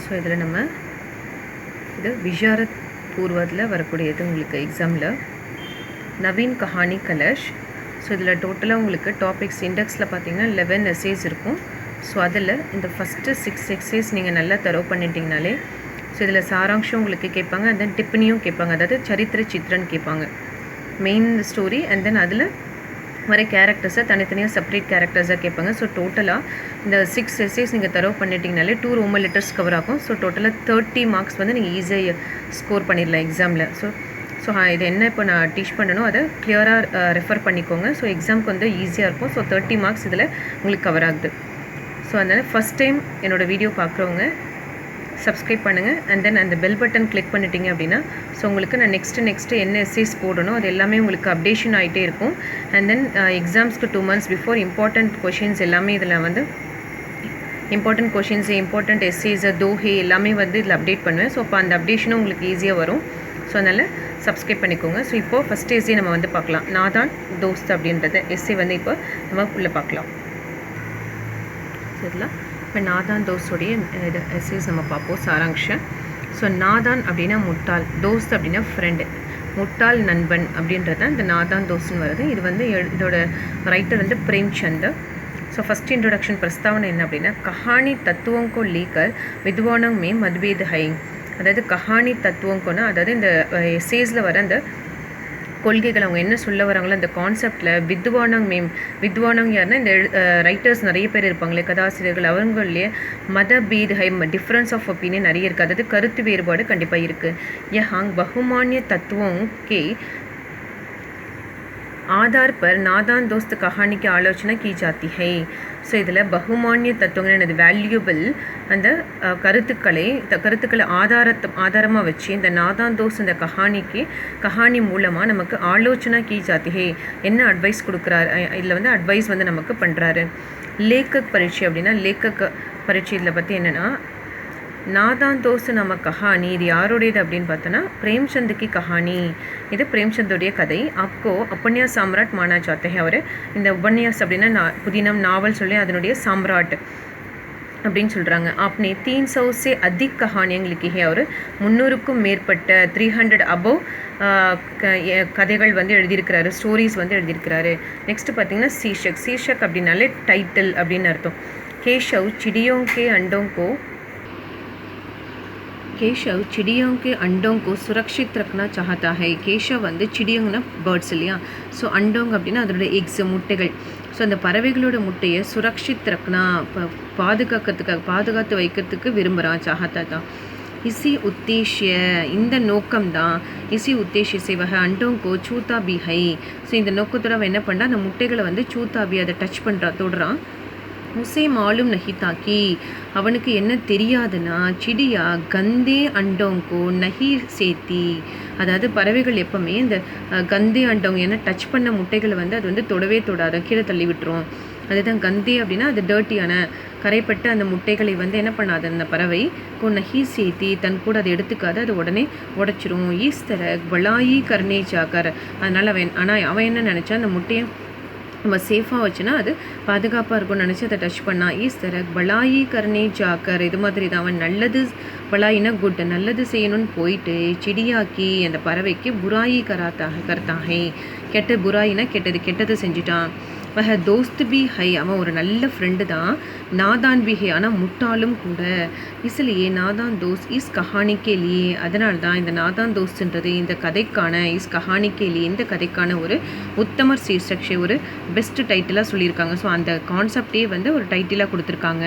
So இதில் நம்ம இது விஷாரத் பூர்வத்தில் வரக்கூடியது உங்களுக்கு எக்ஸாமில் நவீன் கஹானி கலஷ். ஸோ இதில் டோட்டலாக உங்களுக்கு டாபிக்ஸ் இண்டெக்ஸில் பார்த்தீங்கன்னா 11 எஸ்ஸேஸ் இருக்கும். ஸோ அதில் இந்த ஃபஸ்ட்டு 6 எஸ்ஸேஸ் நீங்கள் நல்லா தரவு பண்ணிட்டீங்கனாலே ஸோ இதில் சாராம்சம் உங்களுக்கு கேட்பாங்க, அண்ட் தென் டிப்பனியும் கேட்பாங்க, அதாவது சரித்திர சித்திரன் கேட்பாங்க, மெயின் ஸ்டோரி, அண்ட் தென் அதில் வர கேரக்டர்ஸை தனித்தனியாக செப்பரேட் கேரக்டர்ஸாக கேட்பாங்க. ஸோ டோட்டலாக இந்த 6 எஸ்ஸேஸ் நீங்கள் தரவு பண்ணிட்டீங்கனாலே 2 ரோமன் லெட்டர்ஸ் கவர் ஆகும். ஸோ டோட்டலாக 30 மார்க்ஸ் வந்து நீங்கள் ஈஸியாக ஸ்கோர் பண்ணிடலாம் எக்ஸாமில். ஸோ இது என்ன இப்போ நான் டீச் பண்ணணும் அதை கிளியராக ரெஃபர் பண்ணிக்கோங்க. ஸோ எக்ஸாமுக்கு வந்து ஈஸியாக இருக்கும். ஸோ 30 மார்க்ஸ் இதில் உங்களுக்கு கவர் ஆகுது. ஸோ அதனால் ஃபஸ்ட் டைம் என்னோடய வீடியோ பார்க்குறவங்க சப்ஸ்கிரைப் பண்ணுங்கள், அண்ட் தென் அந்த பெல் பட்டன் கிளிக் பண்ணிட்டீங்க அப்படின்னா ஸோ உங்களுக்கு நான் நெக்ஸ்ட்டு என்ன எஸ்ஸேஸ் போடணும் அது எல்லாமே உங்களுக்கு அப்டேஷன் ஆகிட்டே இருக்கும். அண்ட் தென் எக்ஸாம்ஸ்க்கு 2 months பிஃபோர் இம்பார்ட்டண்ட் கொஷின்ஸ் எல்லாமே இதில் வந்து இம்பார்ட்டண்ட் கொஷின்ஸு, இம்பார்ட்டண்ட் எஸ்ஸேஸு, தோஹே எல்லாமே வந்து இதில் அப்டேட் பண்ணுவேன். ஸோ அப்போ அந்த அப்டேஷனும் உங்களுக்கு ஈஸியாக வரும். ஸோ அதனால் சப்ஸ்கிரைப் பண்ணிக்கோங்க. ஸோ இப்போது ஃபஸ்ட் எஸ்ஸே நம்ம வந்து பார்க்கலாம். நாதான் தோஸ்த் அப்படின்றத எஸ்ஸே வந்து இப்போ நம்ம உள்ளே பார்க்கலாம். சரிங்களா? இப்போ நாதான் தோஸ்தோடைய இது எஸ்ஸேஸ் நம்ம பார்ப்போம் சாராம்சம். ஸோ நாதான் அப்படின்னா முட்டாள், தோஸ்த் அப்படின்னா ஃப்ரெண்டு, முட்டாள் நண்பன் அப்படின்றது தான் இந்த நாதான் தோஸ்ட்னு வருது. இது வந்து இதோட ரைட்டர் வந்து பிரேம்சந்த். ஸோ ஃபஸ்ட் இன்ட்ரோடக்ஷன் பிரஸ்தாவனை என்ன அப்படின்னா கஹானி தத்துவம் को लेकर विद्वानों में मतभेद है. அதாவது கஹானி தத்துவம்னா அதாவது இந்த எஸ்ஸேஸில் வர அந்த கொள்கைகள் அவங்க என்ன சொல்ல வராங்களோ அந்த கான்செப்டில் வித்வானங் யாருன்னா இந்த ரைட்டர்ஸ் நிறைய பேர் இருப்பாங்களே, கதாசிரியர்கள், அவங்களே மதபேத் ஹை டிஃப்ரென்ஸ் ஆஃப் ஒப்பீனியன் நிறைய இருக்குது, அதாவது கருத்து வேறுபாடு கண்டிப்பாக இருக்குது. யஹாங் பகுமானிய தத்துவம் கே आधार पर नादान दोस्त कहानी की आलोचना की जाती है. ஸோ இதில் பகுமானிய தத்துவங்கள் என்னது வேல்யூபிள் அந்த கருத்துக்களை ஆதாரமாக வச்சு இந்த நாதான் தோஸ்த் இந்த கஹானி மூலமாக நமக்கு ஆலோசனை கீ ஜாத்தி ஹே என்ன அட்வைஸ் கொடுக்குறாரு, இதில் வந்து அட்வைஸ் வந்து நமக்கு பண்ணுறாரு. லேக்கக் பரீட்சை அப்படின்னா லேக்கக் பரீட்சை இதில் பற்றி என்னென்னா நாதான் தோஸ்த் நம்ம கஹானி இது யாருடையது அப்படின்னு பார்த்தோன்னா பிரேம்சந்துக்கு கஹானி, இது பிரேம்சந்தோடைய கதை. அப்போ உபன்யாஸ் சாம்ராட் மானா சாத்தே அவர் இந்த உபன்யாஸ் அப்படின்னா புதினம் நாவல் சொல்லி அதனுடைய சாம்ராட் அப்படின்னு சொல்கிறாங்க. அப்படி 300 से अधिक கஹானியங்கள் லிக்கி அவர் 300க்கும் மேற்பட்ட 300 above கதைகள் வந்து எழுதியிருக்கிறாரு, ஸ்டோரிஸ் வந்து எழுதியிருக்கிறாரு. நெக்ஸ்ட்டு பார்த்தீங்கன்னா சீர்ஷக் அப்படின்னாலே டைட்டில் அப்படின்னு அர்த்தம். கேஷவ் चिड़ियों के अंडों को सुरक्षित रखना चाहता है. கேஷவ் வந்து சிடியோங்கன்னா பேர்ட்ஸ் இல்லையா, ஸோ அண்டோங் அப்படின்னா அதோட எக்ஸ் முட்டைகள். ஸோ அந்த பறவைகளோட முட்டையை சுரக்ஷித் ரக்னா பாதுகாத்து வைக்கிறதுக்கு விரும்புகிறான், சாஹத்தா தான். இசி உத்தேஷ்ய இந்த நோக்கம்தான், இசி உத்தேஷ்ய சேவக அண்டோங்கோ சூத்தா பி ஹை. ஸோ இந்த நோக்கத்தோட அவன் என்ன பண்ணுறான், அந்த முட்டைகளை வந்து சூத்தாபி அதை டச் பண்ணுறான், தொடுறான். உசே மாலும் நஹி தாக்கி அவனுக்கு என்ன தெரியாதுன்னா சிடியா கந்தே அண்டோங்கோ நஹி சேத்தி, அதாவது பறவைகள் எப்போவுமே இந்த கந்தே அண்டோங்க ஏன்னா டச் பண்ண முட்டைகளை வந்து அது வந்து தொடவே தொடாத கீழே தள்ளி விட்டுரும். அதுதான் கந்தே அப்படின்னா அது டர்ட்டியான கரைப்பட்ட அந்த முட்டைகளை வந்து என்ன பண்ணாது அந்த பறவை நஹி சேத்தி தன் கூட அதை எடுத்துக்காது, அது உடனே உடைச்சிரும். ஈஸ்தர பலாயி கர்ணே சாக்கர், அதனால் அவன் என்ன நினச்சா அந்த முட்டையை நம்ம சேஃபாக வச்சுன்னா அது பாதுகாப்பாக இருக்கும்னு நினச்சி அதை டச் பண்ணால் ஈஸ்தரக் பலாயி கர்ணே ஜாக்கர், இது மாதிரி தான் அவன் நல்லது பலாயினா குட் நல்லது செய்யணும்னு போயிட்டு சிடியாக்கி அந்த பறவைக்கு புராயி கர்த்தாகை புராயினா கெட்டது செஞ்சுட்டான். வஹ தோஸ்த் பி ஹை அவன் ஒரு நல்ல ஃப்ரெண்டு தான், நாதான் பி ஹை ஆனால் முட்டாளும் கூட. இஸ்லியே நாதான் தோஸ்த் இஸ் கஹானிக்கே லியே, அதனால தான் இந்த நாதான் தோஸ்த்ன்றது இந்த கதைக்கான இஸ் கஹானிக்கே லியே இந்த கதைக்கான ஒரு உத்தமர் சீர்ஷக்ஷை ஒரு பெஸ்ட் டைட்டிலாக சொல்லியிருக்காங்க. ஸோ அந்த கான்செப்டே வந்து ஒரு டைட்டிலாக கொடுத்துருக்காங்க.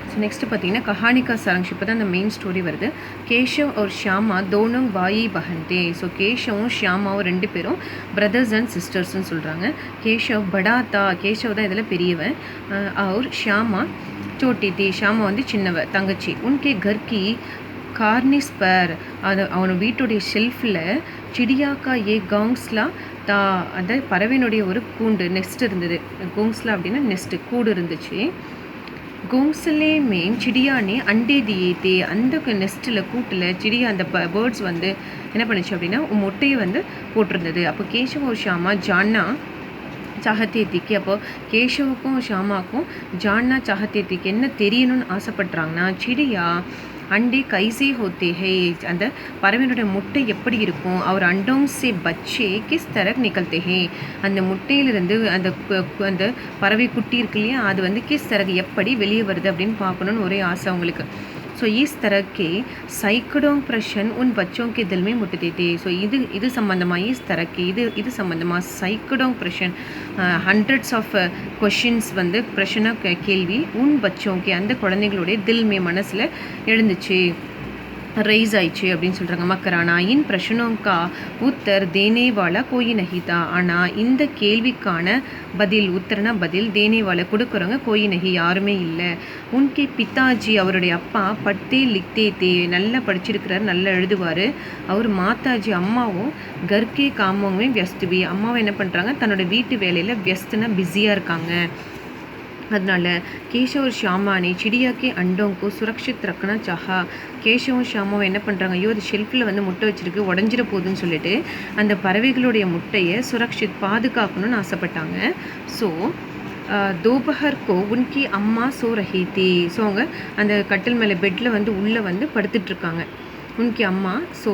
ஸோ நெக்ஸ்ட்டு பார்த்தீங்கன்னா கஹானி கா சாராம்ஷ், இப்போ தான் அந்த மெயின் ஸ்டோரி வருது. கேஷவ் और ஷியாமா தோனும் வாயி பஹன்தே. ஸோ கேஷவும் ஷியாமாவும் 2 பேரும் பிரதர்ஸ் அண்ட் சிஸ்டர்ஸ்ன்னு சொல்கிறாங்க. கேஷவ் படாத்தா, கேஷவ் தான் இதில் பெரியவன், அவர் ஷியாமா சோட்டி தீ, ஷியாமா வந்து சின்னவ தங்கச்சி. உன்கே கர்கி கார்னிஸ் பர், அது அவனோட வீட்டுடைய ஷெல்ஃபில் சிடியாக்கா ஏ கவுங்ஸ்லா தா, அந்த பறவையினுடைய ஒரு கூண்டு நெஸ்ட் இருந்தது. கோங்ஸ்லா அப்படின்னா நெஸ்ட்டு கூடு இருந்துச்சு. கோங்சலே மேம் சிடியானே அண்டே தியே தே, அந்த நெஸ்ட்டில் கூட்டில் சிடியா அந்த பேர்ட்ஸ் வந்து என்ன பண்ணுச்சு அப்படின்னா முட்டையை வந்து போட்டிருந்தது. அப்போ கேஷவ் ஒரு ஷியாமா चाहते थी कि அப்போ கேஷவுக்கும் ஷாமாக்கும் जानना चाहते थी कि என்ன தெரியணும்னு ஆசைப்படுறாங்கன்னா சிடியா अंडे कैसे होते हैं அந்த பறவையினுடைய முட்டை எப்படி இருக்கும் और अंडों से बच्चे किस तरह निकलते हैं அந்த முட்டையிலிருந்து அந்த பறவை குட்டி இருக்கு இல்லையா அது வந்து கிஸ் तरह எப்படி வெளியே வருது அப்படின்னு பார்க்கணும்னு ஒரே ஆசை அவங்களுக்கு सो इस तरह के सैकड़ों प्रश्न उन बच्चों के दिल में मुटते थे सो இது சம்பந்தமாக इस तरह के இது சம்பந்தமாக सैकड़ों प्रश्न हंड्रेड्स ऑफ क्वेश्चंस வந்து பிரச்சனை கேள்வி உன் बच्चों के அந்த குழந்தைகளுடைய दिल में மனசில் எழுந்துச்சு ரைஸ் ஆயிடுச்சு அப்படின்னு சொல்கிறாங்க மக்கரானா இன் பிரச்சனோங்கா உத்தர் தேனே வாலா கோயி நஹிதா ஆனால் இந்த கேள்விக்கான பதில் உத்தரனா பதில் தேனே வாலா கொடுக்குறவங்க கோயி நஹி யாருமே இல்லை உன்கே பிதாஜி அவருடைய அப்பா பட்டே லிக்தே தே நல்லா படிச்சிருக்கிறார் நல்லா எழுதுவார் அவர் மாதாஜி அம்மாவும் கர்கே காமோங்கமே வியஸ்துவி அம்மாவும் என்ன பண்ணுறாங்க தன்னோட வீட்டு வேலையில் வியஸ்துனா பிஸியாக இருக்காங்க அதனால கேஷவ் और श्यामा ने चिड़िया के अंडों को सुरक्षित रखना चाहा கேஷவும் ஷாமாவும் என்ன பண்ணுறாங்க ஐயோ அது ஷெல்ஃபில் வந்து முட்டை வச்சுருக்கு உடஞ்சிட போகுதுன்னு சொல்லிட்டு அந்த பறவைகளுடைய முட்டையை சுரக்ஷித் பாதுகாக்கணும்னு ஆசைப்பட்டாங்க ஸோ दोपहर को उनकी अम्मा सो रही थी ஸோ அவங்க அந்த கட்டில் மேலே பெட்டில் வந்து உள்ளே வந்து படுத்துட்ருக்காங்க உனக்கு அம்மா ஸோ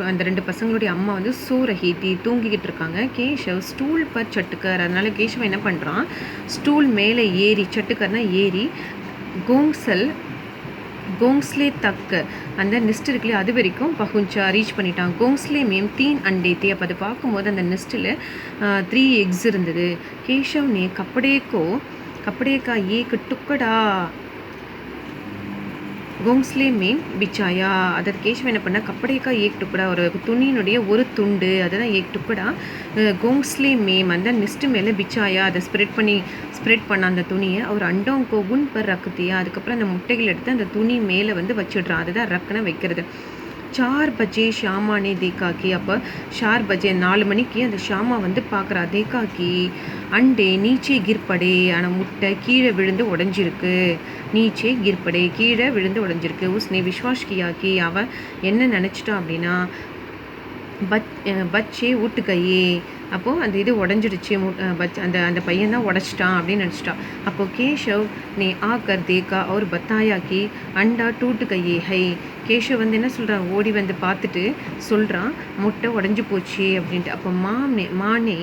அந்த ரெண்டு பசங்களுடைய அம்மா வந்து சோ ரஹி தி தூங்கிக்கிட்டு இருக்காங்க கேஷவ் ஸ்டூல் பர் சட்டுக்கர் அதனால கேஷவ் என்ன பண்ணுறான் ஸ்டூல் மேலே ஏறி சட்டுக்கர்னா ஏறி கோங்ஸ்லே தக்க அந்த நெஸ்ட் இருக்குல்லையே அது வரைக்கும் பகுஞ்சா ரீச் பண்ணிட்டான் கோங்ஸ்லே மேம் 3 अंडे थे அப்போ அதை பார்க்கும்போது அந்த நெஸ்ட்டில் 3 எக்ஸ் இருந்தது கேஷவ் ने कपड़े का एक टुकड़ा கோங்ஸ்லே மேம் பிச்சாயா அதாவது கேஷவ் என்ன பண்ணால் கப்படேக்கா ஏக் டுக்கடா ஒரு துணியினுடைய ஒரு துண்டு அதுதான் ஏக் டுக்கடா கோங்ஸ்லே மேம் அந்த நெஸ்ட்டு மேலே பிச்சாயா அதை ஸ்ப்ரெட் பண்ண அந்த துணியை அவர் அண்டோங்கோ உன் பர் ரக்குத்தியா அதுக்கப்புறம் அந்த முட்டைகள் எடுத்து அந்த துணி மேலே வந்து வச்சிடுறான் அதுதான் ரக்குனா வைக்கிறது 4 बजे ஷாமா ने देखा कि அப்போ 4 बजे 4 மணிக்கு அந்த ஷாமா வந்து பார்க்குறா देखा कि अंडे नीचे गिर पड़े ஆனால் முட்டை கீழே விழுந்து உடஞ்சிருக்கு நீச்சே கிர்படே கீழே விழுந்து உடஞ்சிருக்கு உஸ்னே விஸ்வாஸ் கியா கி அவன் என்ன நினச்சிட்டான் அப்படின்னா பச்சே ஊட்டுக்கையே அப்போது அந்த இது உடஞ்சிடுச்சு அந்த பையன் தான் உடச்சிட்டான் அப்படின்னு நினச்சிட்டான் அப்போது கேஷவ் நே ஆக்கர் தேக்கா அவர் பத்தாயா கி அண்டா டூட்டுக்கையே ஹை கேஷவ் வந்து என்ன சொல்கிறான் ஓடி வந்து பார்த்துட்டு சொல்கிறான் முட்டை உடஞ்சி போச்சு அப்படின்ட்டு அப்போ மானே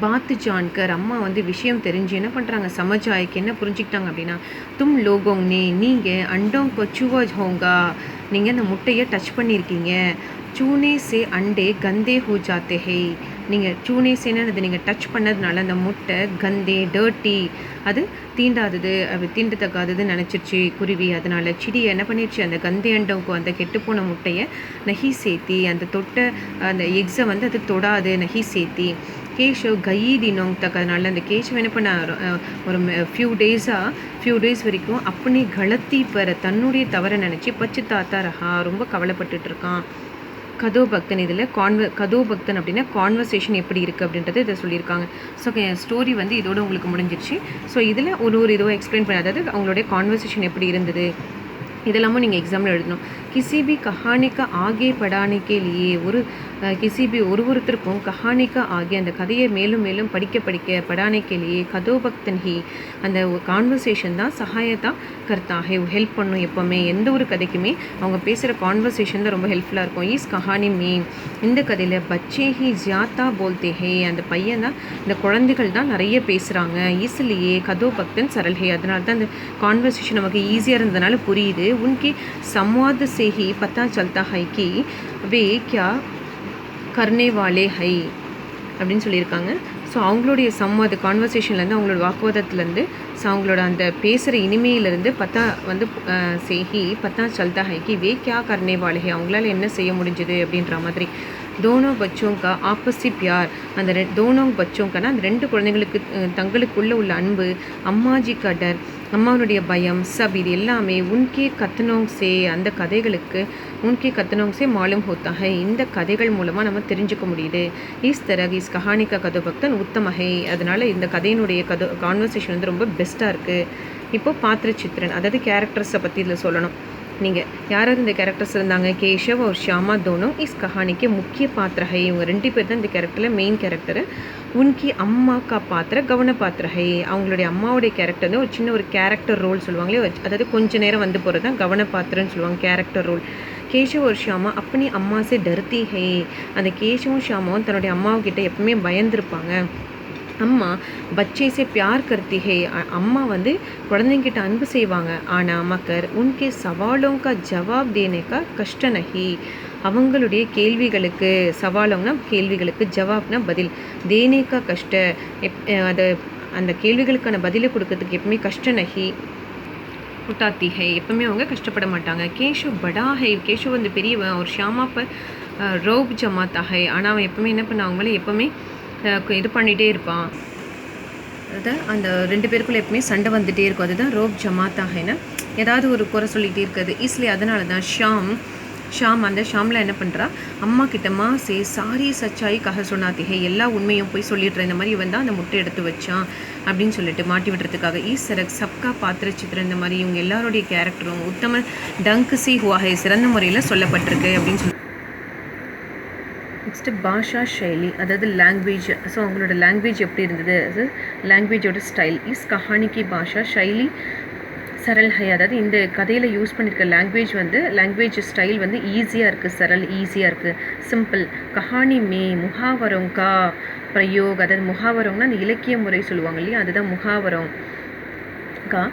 பாத்து ஜான்கர் அம்மா வந்து விஷயம் தெரிஞ்சு என்ன பண்ணுறாங்க சமஜாய்க்கு என்ன புரிஞ்சுக்கிட்டாங்க அப்படின்னா தும் லோகோங்னே நீங்கள் அண்டோங் கொச்சுவா ஹோங்கா நீங்கள் அந்த முட்டையை டச் பண்ணியிருக்கீங்க சூனே சே அண்டே கந்தே ஹோ ஜாத்தே ஹே நீங்கள் சூனே சேனது நீங்கள் டச் பண்ணதுனால அந்த முட்டை கந்தே டர்ட்டி அது தீண்டாதது அது தீண்டத்தக்காததுன்னு நினச்சிருச்சு குருவி அதனால் சிடி என்ன பண்ணிடுச்சு அந்த கந்தே அண்டோவுக்கு அந்த கெட்டுப்போன முட்டையை நகி சேர்த்தி அந்த அந்த எக்ஸை வந்து அது தொடாது நகி சேர்த்தி கேஷவ் கயி தினோங் தக் அதனால அந்த கேஷவ் என்ன பண்ண ஒரு ஃபியூ டேஸ் வரைக்கும் அப்பனே கலத்தி பெற தன்னுடைய தவறை நினச்சி பச்சு தாத்தா ரஹா ரொம்ப கவலைப்பட்டுட்டு இருக்கான் கதோபக்தன் இதில் கதோபக்தன் அப்படின்னா கான்வர்சேஷன் எப்படி இருக்குது அப்படின்றத இதை சொல்லியிருக்காங்க ஸோ ஸ்டோரி வந்து இதோட உங்களுக்கு முடிஞ்சிருச்சு ஸோ இதில் ஒரு இதுவாக எக்ஸ்பிளைன் பண்ண அதாவது அவங்களுடைய கான்வர்சேஷன் எப்படி இருந்தது இதெல்லாமும் நீங்கள் எக்ஸாமில் எழுதணும் किसी भी कहानी का आगे बढ़ाने के लिए ஒரு किसी भी ஒருத்தருக்கும் कहानी का आगे அந்த கதையை மேலும் மேலும் படிக்க पढ़ाने के लिए கதோபக்தன் ஹி அந்த கான்வர்சேஷன் தான் சகாயத்தா கர்த்தா ஹே ஹெல்ப் பண்ணும் எப்போவுமே எந்த ஒரு கதைக்குமே அவங்க பேசுகிற கான்வர்சேஷன் தான் ரொம்ப ஹெல்ப்ஃபுல்லாக இருக்கும் இஸ் கஹானி மீன் இந்த கதையில் பச்சே ஹி ஜியாத்தா போல்தே ஹே அந்த பையன் தான் இந்த குழந்தைகள் தான் நிறைய பேசுகிறாங்க ஈஸிலேயே கதோபக்தன் சரல் ஹே அதனால தான் அந்த கான்வர்சேஷன் நமக்கு ஈஸியாக இருந்ததுனால புரியுது उनके संवाद से ही पता चलता है कि वे क्या करने वाले है அப்படின்னு சொல்லியிருக்காங்க ஸோ அவங்களுடைய சம்வாத கான்வர்சேஷன்லேருந்து அவங்களோட வாக்குவாதத்துலேருந்து ஸோ அவங்களோட அந்த பேசுகிற இனிமையிலேருந்து பத்தா சல்தா ஹை கி வே கியா கர்னே வாலே ஹை அவங்களால என்ன செய்ய முடிஞ்சது அப்படின்ற மாதிரி दोनों बच्चों का आपसी प्यार அந்த दोनों बच्चों का அந்த ரெண்டு குழந்தைகளுக்கு தங்களுக்குள்ள உள்ள அன்பு அம்மாஜி का डर அம்மாவுடைய பயம் சப் இது எல்லாமே உன்கே கத்தனோங் சே அந்த கதைகளுக்கு உன்கே கத்தனோங் சே மாலும் होता है இந்த கதைகள் மூலமாக நம்ம தெரிஞ்சுக்க முடியுது இஸ் तरह इस कहानी का கதோபக்தன் உத்தம है அதனால இந்த கதையினுடைய கான்வர்சேஷன் வந்து ரொம்ப பெஸ்ட்டாக இருக்குது இப்போ பாத்திர சித்திரன் அதாவது கேரக்டர்ஸை பற்றி இதில் சொல்லணும் நீங்கள் யாராவது இந்த கேரக்டர்ஸ் இருந்தாங்க கேஷவ் और श्यामा दोनों इस कहानी के मुख्य पात्र है இவங்க ரெண்டு பேர் தான் இந்த கேரக்டரில் மெயின் கேரக்டரு உன்கி அம்மா கா பாத்திர கவன பாத்திர ஹை. அவங்களுடைய அம்மாவுடைய கேரக்டர் வந்து ஒரு சின்ன ஒரு கேரக்டர் ரோல் சொல்லுவாங்களே, அதாவது கொஞ்ச நேரம் வந்து போகிறது தான் கவன பாத்திரன்னு சொல்லுவாங்க, கேரக்டர் ரோல். கேஷவ் ஒரு ஷியாமா அப்பனி அம்மா சே டர்த்தி ஹை. அந்த கேஷவும் ஷியாமாவும் தன்னுடைய அம்மாவுக்கிட்ட எப்பவுமே பயந்துருப்பாங்க. அம்மா பச்சே சே பியார் கர்த்தி ஹே. அம்மா வந்து குழந்தைங்கிட்ட அன்பு செய்வாங்க. ஆனால் மக்கர் உன்கே சவாலோங்கா ஜவாப் தேனேக்கா கஷ்ட நஹி. அவங்களுடைய கேள்விகளுக்கு, சவாலோங்கன்னா கேள்விகளுக்கு, ஜவாப்னா பதில், தேனேக்கா கஷ்ட, அதை அந்த கேள்விகளுக்கான பதிலை கொடுக்கறதுக்கு எப்பவுமே கஷ்ட நஹி உட்டாத்தி ஹை. எப்பவுமே அவங்க கஷ்டப்பட மாட்டாங்க. கேஷவ் படா ஹை. கேஷவ் வந்து பெரியவன். ஒரு ஷியாமா பர் ரோப் ஜமாத்தா ஹை. ஆனால் அவன் எப்பவுமே என்ன பண்ண, அவங்கள எப்பவுமே இது பண்ணிகிட்டே இருப்பான். அதாவது அந்த 2 பேருக்குள்ளே எப்பவுமே சண்டை வந்துகிட்டே இருக்கும். அதுதான் ரோப் ஜமாத்தாகனா ஏதாவது ஒரு குறை சொல்லிகிட்டே இருக்குது. ஈஸ்லியே அதனால தான் ஷாமில் என்ன பண்ணுறா, அம்மா கிட்டம்மா சாரி சச்சாய் கஹ சொன்னாத்தி ஹே. எல்லா உண்மையும் போய் சொல்லிடுறேன், இந்த மாதிரி இவன் தான் அந்த முட்டை எடுத்து வச்சான் அப்படின்னு சொல்லிட்டு மாட்டி விடுறதுக்காக. ஈஸ்வரக் சப்கா பாத்திர சித்திரம், இந்த மாதிரி இவங்க எல்லாருடைய கேரக்டரும் உத்தம டங்க் சி ஹுவாஹே, சிறந்த முறையில் சொல்லப்பட்டிருக்கு அப்படின்னு சொல்லி. நெக்ஸ்ட்டு பாஷா ஷைலி, அதாவது லாங்குவேஜ். ஸோ அவங்களோட லாங்குவேஜ் எப்படி இருந்தது, அது லாங்குவேஜோட ஸ்டைல். இஸ் கஹானிக்கு பாஷா ஷைலி சரல் ஹை. அதாவது இந்த கதையில் யூஸ் பண்ணியிருக்க லாங்குவேஜ் ஸ்டைல் வந்து ஈஸியாக இருக்குது, சரல் ஈஸியாக இருக்குது, சிம்பிள். கஹானி மே முஹாவரம் கா பிரயோக், அதாவது முஹாவரம்னா அந்த இலக்கிய முறை சொல்லுவாங்க இல்லையா, அதுதான் முஹாவரம். கா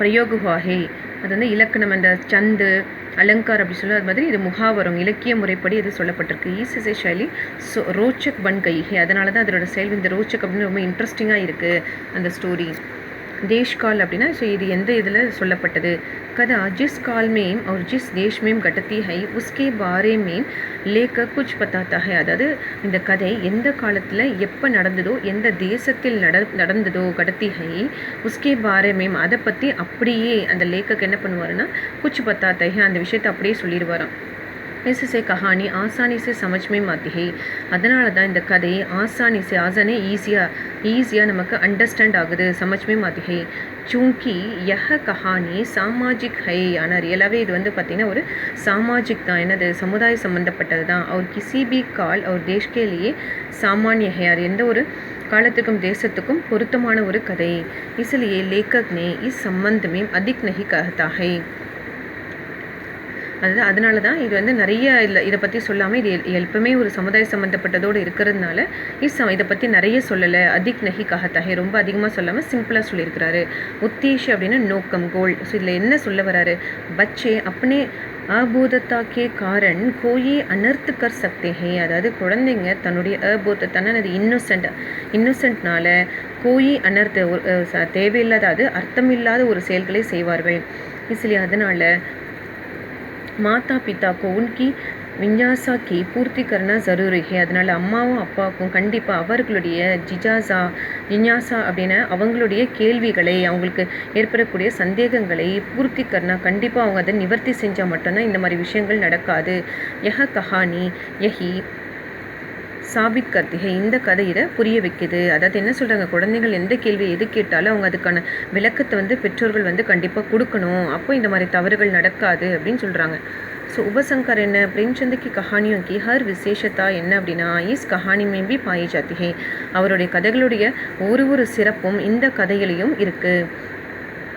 பிரயோக் ஹுவாஹே, அது வந்து இலக்கணம், அந்த சந்து அலங்கார் அப்படி சொல்ல, அது மாதிரி இது முகாவரம், இலக்கிய முறைப்படி இது சொல்லப்பட்டிருக்கு. ஈசிசை ஷைலி ரோச்சக் பன் கைஹே. அதனால தான் அதோட செயல் இந்த ரோச்சக் அப்படின்னு ரொம்ப இன்ட்ரெஸ்டிங்காக இருக்குது அந்த ஸ்டோரி. தேஷ்கால் அப்படின்னா, ஸோ இது எந்த இதில் சொல்லப்பட்டது. கதா ஜிஸ் கால் மேம் और जिस देश में घटती है उसके बारे में लेकर कुछ बताता है. அதாவது இந்த கதை எந்த காலத்தில் எப்போ நடந்ததோ, எந்த தேசத்தில் நடந்ததோ, கடத்தி ஹை உஸ்கே பாரே மேம், அதை பற்றி அப்படியே அந்த லேக்கக் என்ன பண்ணுவாருன்னா குச் பத்தாத்தை ஹை, அந்த விஷயத்தை அப்படியே சொல்லிடுவாராம். इससे कहानी आसानी से समझ में आती है. அதனால தான் இந்த கதை ஆசானி से, ஆசானே ஈஸியாக நமக்கு அண்டர்ஸ்டாண்ட் ஆகுது, சமஜ்மே ஆती है. चूँकि यह कहानी सामाजिक है. ஆனால் ரியலாகவே இது வந்து பார்த்திங்கன்னா ஒரு சாமாஜிக் தான், என்னது சமுதாய சம்மந்தப்பட்டது தான். और किसी भी काल और देश के लिए सामान्य है. அது எந்த ஒரு காலத்துக்கும் தேசத்துக்கும் பொருத்தமான ஒரு கதை. इसलिए लेखक ने इस संबंध में अधिक नहीं कहता है. அதனால தான் இது வந்து நிறைய இதை பற்றி சொல்லாமல், இது எப்பவுமே ஒரு சமுதாய சம்மந்தப்பட்டதோடு இருக்கிறதுனால இதை பற்றி நிறைய சொல்லலை. அதிக் நஹி கஹத்தாஹே, ரொம்ப அதிகமாக சொல்லாமல் சிம்பிளாக சொல்லியிருக்கிறாரு. உத்தேஷ் அப்படின்னா நோக்கம், கோல். ஸோ இதில் என்ன சொல்ல வராரு, பச்சே அப்பனே அபோதத்தா கே காரன் கோயே அனர்த்து கர் சக்தே ஹே. அதாவது குழந்தைங்க தன்னுடைய அபோதத்தான அது இன்னோசென்ட்னால கோயி அனர்த்த தேவையில்லாத, அது அர்த்தமில்லாத ஒரு செயல்களை செய்வார்கள். इसलिए அதனால் மாதா பிதா கோ உன்கி விஞ்ஞாசா கி பூர்த்தி கர்னா ஜரூரி ஹே. அதனால் அம்மாவும் அப்பாவுக்கும் கண்டிப்பாக அவர்களுடைய ஜிஞ்ஞாசா அப்படின்னா அவங்களுடைய கேள்விகளை, அவங்களுக்கு ஏற்படக்கூடிய சந்தேகங்களை பூர்த்தி கர்னா, கண்டிப்பாக அவங்க அதை நிவர்த்தி செஞ்சால் மட்டும்தான் இந்த மாதிரி விஷயங்கள் நடக்காது. யஹ கஹானி யஹி சாபித் கர்த்திகை, இந்த கதை இதை புரிய வைக்குது. அதாவது என்ன சொல்கிறாங்க, குழந்தைகள் எந்த கேள்வி எது கேட்டாலும் அவங்க அதுக்கான விளக்கத்தை வந்து பெற்றோர்கள் வந்து கண்டிப்பாக கொடுக்கணும், அப்போ இந்த மாதிரி தவறுகள் நடக்காது அப்படின்னு சொல்கிறாங்க. ஸோ உபசங்கர் என்ன, பிரேம்சந்த் கி கஹானியும் கி ஹர் விசேஷத்தா என்ன அப்படின்னா, இஸ் கஹானி மேம்பி பாயி ஜாத்தி ஹே. அவருடைய கதைகளுடைய ஒரு சிறப்பும் இந்த கதையிலையும் இருக்குது.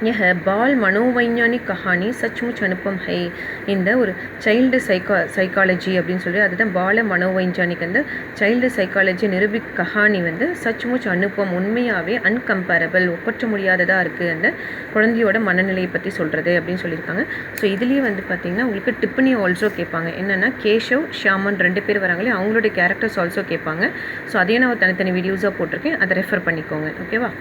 यह बाल मनोवैज्ञानिक कहानी सचमुच अनुपम है. இந்த ஒரு சைல்டு சைக்காலஜி அப்படின்னு சொல்லி, அதுதான் பால மனோவைஞ்சானிக், அந்த சைல்டு சைக்காலஜி நிரூபிக் கஹானி வந்து சச்முச் அனுப்பம், உண்மையாகவே அன்கம்பேரபிள், ஒப்பற்ற முடியாததாக இருக்குது, அந்த குழந்தையோட மனநிலையை பற்றி சொல்கிறது அப்படின்னு சொல்லியிருக்காங்க. ஸோ இதுலேயே வந்து பார்த்திங்கன்னா உங்களுக்கு டிப்பனி ஆல்சோ கேட்பாங்க. என்னென்னா கேஷவ் ஷியாமன் 2 பேர் வராங்களே, அவங்களுடைய கேரக்டர்ஸ் ஆல்சோ கேட்பாங்க. ஸோ அதையே நான் தனித்தனி வீடியோஸாக போட்டிருக்கேன், அதை ரெஃபர் பண்ணிக்கோங்க. ஓகேவா.